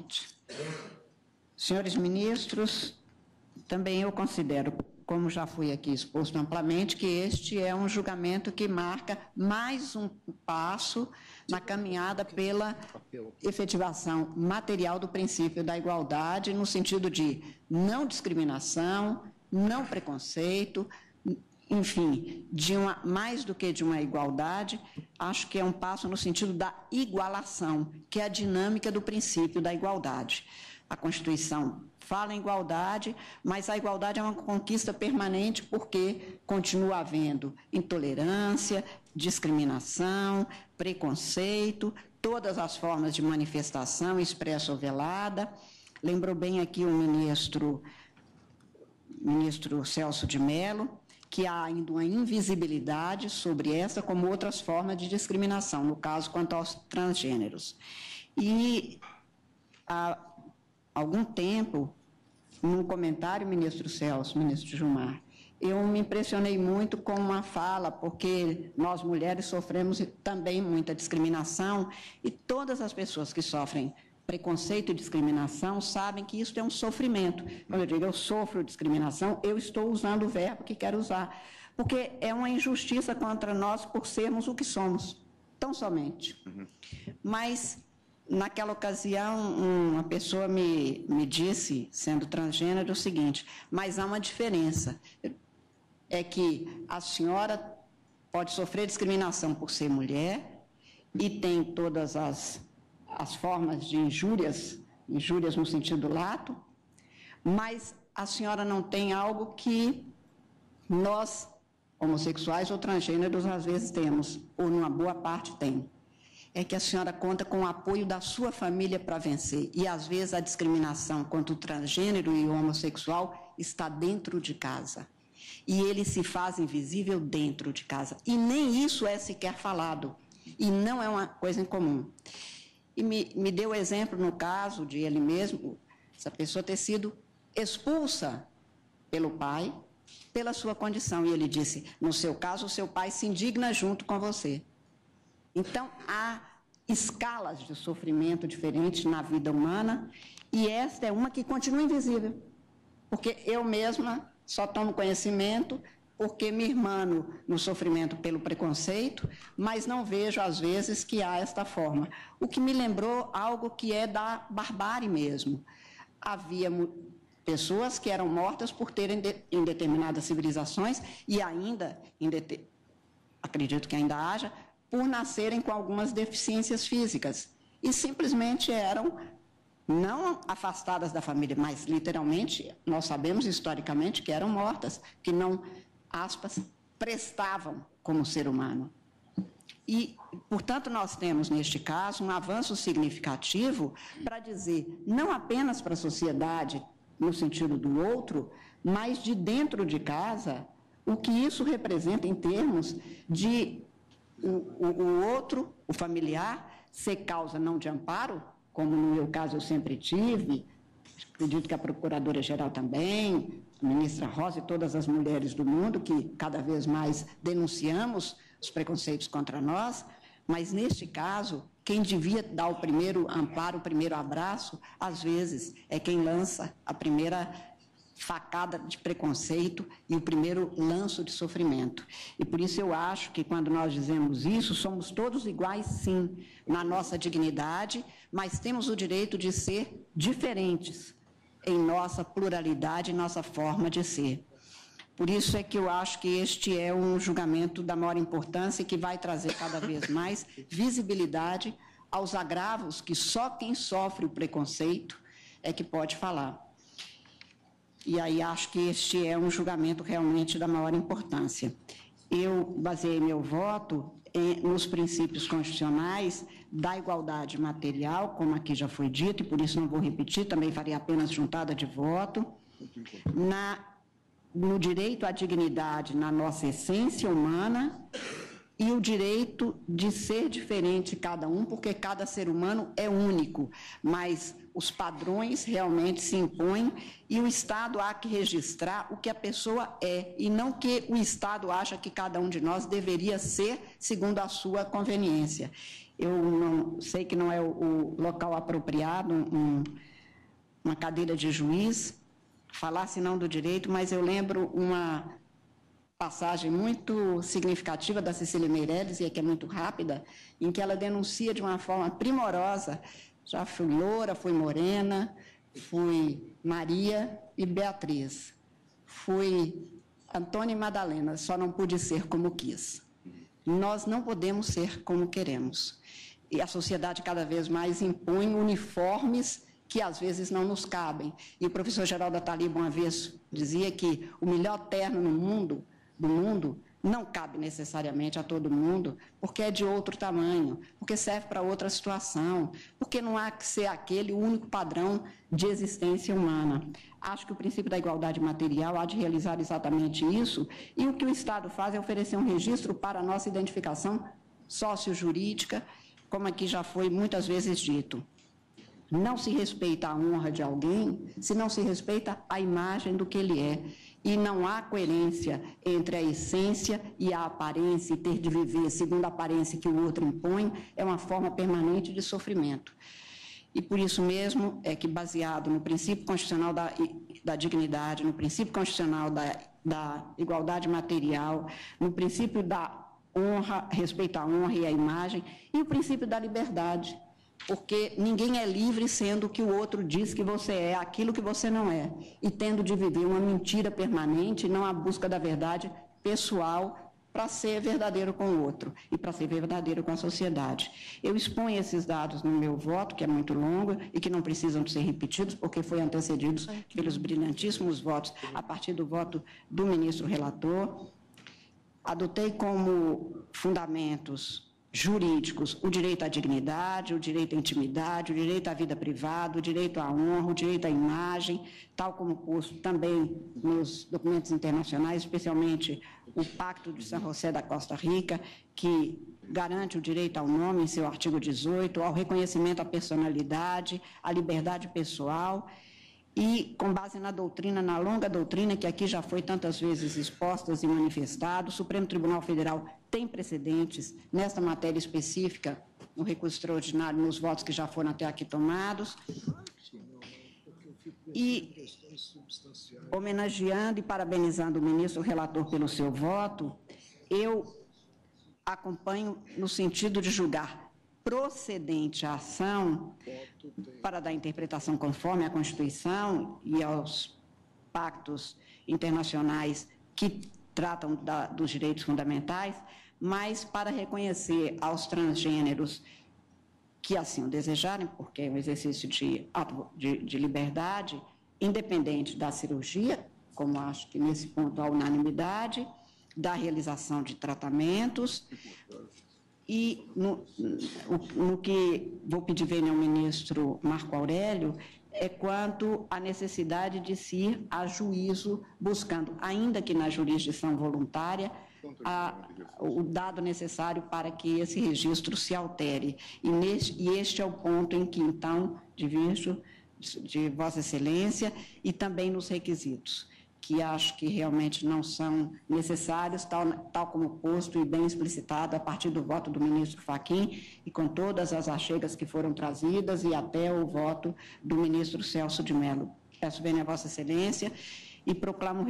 igualdade. Senhores ministros, também eu considero, como já foi aqui exposto amplamente, que este é um julgamento que marca mais um passo na caminhada pela efetivação material do princípio da igualdade, no sentido de não discriminação, não preconceito, enfim, mais do que de uma igualdade, acho que é um passo no sentido da igualação, que é a dinâmica do princípio da igualdade. A Constituição fala em igualdade, mas a igualdade é uma conquista permanente porque continua havendo intolerância, discriminação, preconceito, todas as formas de manifestação, expressa ou velada. Lembrou bem aqui o ministro Celso de Mello, que há ainda uma invisibilidade sobre essa, como outras formas de discriminação, no caso, quanto aos transgêneros. E há algum tempo, num comentário, ministro Celso, ministro Gilmar, eu me impressionei muito com uma fala, porque nós mulheres sofremos também muita discriminação, e todas as pessoas que sofrem preconceito e discriminação sabem que isso é um sofrimento. Quando eu digo eu sofro discriminação, eu estou usando o verbo que quero usar, porque é uma injustiça contra nós por sermos o que somos, tão somente. Mas, naquela ocasião, uma pessoa me disse, sendo transgênero, o seguinte: mas há uma diferença, é que a senhora pode sofrer discriminação por ser mulher e tem todas as formas de injúrias no sentido lato, mas a senhora não tem algo que nós, homossexuais ou transgêneros, às vezes temos, ou numa boa parte tem. É que a senhora conta com o apoio da sua família para vencer. E, às vezes, a discriminação contra o transgênero e o homossexual está dentro de casa. E ele se faz invisível dentro de casa. E nem isso é sequer falado. E não é uma coisa incomum. E me deu o exemplo, no caso de ele mesmo, essa pessoa ter sido expulsa pelo pai, pela sua condição. E ele disse: no seu caso, o seu pai se indigna junto com você. Então, há escalas de sofrimento diferentes na vida humana, e esta é uma que continua invisível, porque eu mesma só tomo conhecimento porque me irmano no sofrimento pelo preconceito, mas não vejo, às vezes, que há esta forma. O que me lembrou algo que é da barbárie mesmo. Havia pessoas que eram mortas por terem, em determinadas civilizações, e ainda, acredito que ainda haja, por nascerem com algumas deficiências físicas, e simplesmente eram não afastadas da família, mas literalmente, nós sabemos historicamente que eram mortas, que não, aspas, prestavam como ser humano. E, portanto, nós temos, neste caso, um avanço significativo para dizer, não apenas para a sociedade, no sentido do outro, mas de dentro de casa, o que isso representa em termos de o outro, o familiar, ser causa não de amparo, como no meu caso eu sempre tive, acredito que a Procuradora-Geral também, a ministra Rosa e todas as mulheres do mundo, que cada vez mais denunciamos os preconceitos contra nós, mas neste caso, quem devia dar o primeiro amparo, o primeiro abraço, às vezes é quem lança a primeira facada de preconceito e o primeiro lanço de sofrimento. E por isso eu acho que quando nós dizemos isso, somos todos iguais, sim, na nossa dignidade, mas temos o direito de ser diferentes em nossa pluralidade, nossa forma de ser. Por isso é que eu acho que este é um julgamento da maior importância e que vai trazer cada vez mais visibilidade aos agravos que só quem sofre o preconceito é que pode falar. E aí acho que este é um julgamento realmente da maior importância. Eu baseei meu voto nos princípios constitucionais da igualdade material, como aqui já foi dito, e por isso não vou repetir, também farei apenas juntada de voto, no direito à dignidade na nossa essência humana e o direito de ser diferente cada um, porque cada ser humano é único, mas os padrões realmente se impõem e o Estado há que registrar o que a pessoa é, e não que o Estado acha que cada um de nós deveria ser segundo a sua conveniência. Eu não sei que não é o local apropriado, uma cadeira de juiz, falar senão do direito, mas eu lembro uma passagem muito significativa da Cecília Meirelles, e que é muito rápida, em que ela denuncia de uma forma primorosa: já fui loura, fui morena, fui Maria e Beatriz, fui Antônia e Madalena, só não pude ser como quis. Nós não podemos ser como queremos. E a sociedade cada vez mais impõe uniformes que às vezes não nos cabem. E o professor Geraldo Attalib uma vez dizia que o melhor terno do mundo não cabe necessariamente a todo mundo, porque é de outro tamanho, porque serve para outra situação, porque não há que ser aquele o único padrão de existência humana. Acho que o princípio da igualdade material há de realizar exatamente isso, e o que o Estado faz é oferecer um registro para a nossa identificação sociojurídica, como aqui já foi muitas vezes dito. Não se respeita a honra de alguém se não se respeita a imagem do que ele é. E não há coerência entre a essência e a aparência, e ter de viver segundo a aparência que o outro impõe é uma forma permanente de sofrimento. E por isso mesmo é que, baseado no princípio constitucional da dignidade, no princípio constitucional da igualdade material, no princípio da honra, respeito à honra e à imagem, e o princípio da liberdade, porque ninguém é livre sendo o que o outro diz que você é, aquilo que você não é, e tendo de viver uma mentira permanente, não a busca da verdade pessoal para ser verdadeiro com o outro e para ser verdadeiro com a sociedade. Eu exponho esses dados no meu voto, que é muito longo e que não precisam ser repetidos, porque foi antecedidos pelos brilhantíssimos votos a partir do voto do ministro relator. Adotei como fundamentos jurídicos o direito à dignidade, o direito à intimidade, o direito à vida privada, o direito à honra, o direito à imagem, tal como posto também nos documentos internacionais, especialmente o Pacto de São José da Costa Rica, que garante o direito ao nome em seu artigo 18, ao reconhecimento à personalidade, à liberdade pessoal, e com base na doutrina, na longa doutrina, que aqui já foi tantas vezes exposta e manifestada, o Supremo Tribunal Federal tem precedentes nesta matéria específica, no recurso extraordinário, nos votos que já foram até aqui tomados. E, homenageando e parabenizando o ministro relator pelo seu voto, eu acompanho no sentido de julgar procedente a ação para dar interpretação conforme a Constituição e aos pactos internacionais que tratam dos direitos fundamentais, mas para reconhecer aos transgêneros que assim o desejarem, porque é um exercício de liberdade, independente da cirurgia, como acho que nesse ponto há unanimidade, da realização de tratamentos. E no que vou pedir vênia ao ministro Marco Aurélio é quanto à necessidade de se ir a juízo buscando, ainda que na jurisdição voluntária, o dado necessário para que esse registro se altere. E este é o ponto em que, então, divirjo de Vossa Excelência e também nos requisitos, que acho que realmente não são necessários, tal como posto e bem explicitado a partir do voto do ministro Fachin e com todas as achegas que foram trazidas e até o voto do ministro Celso de Mello. Peço bem a Vossa Excelência e proclamo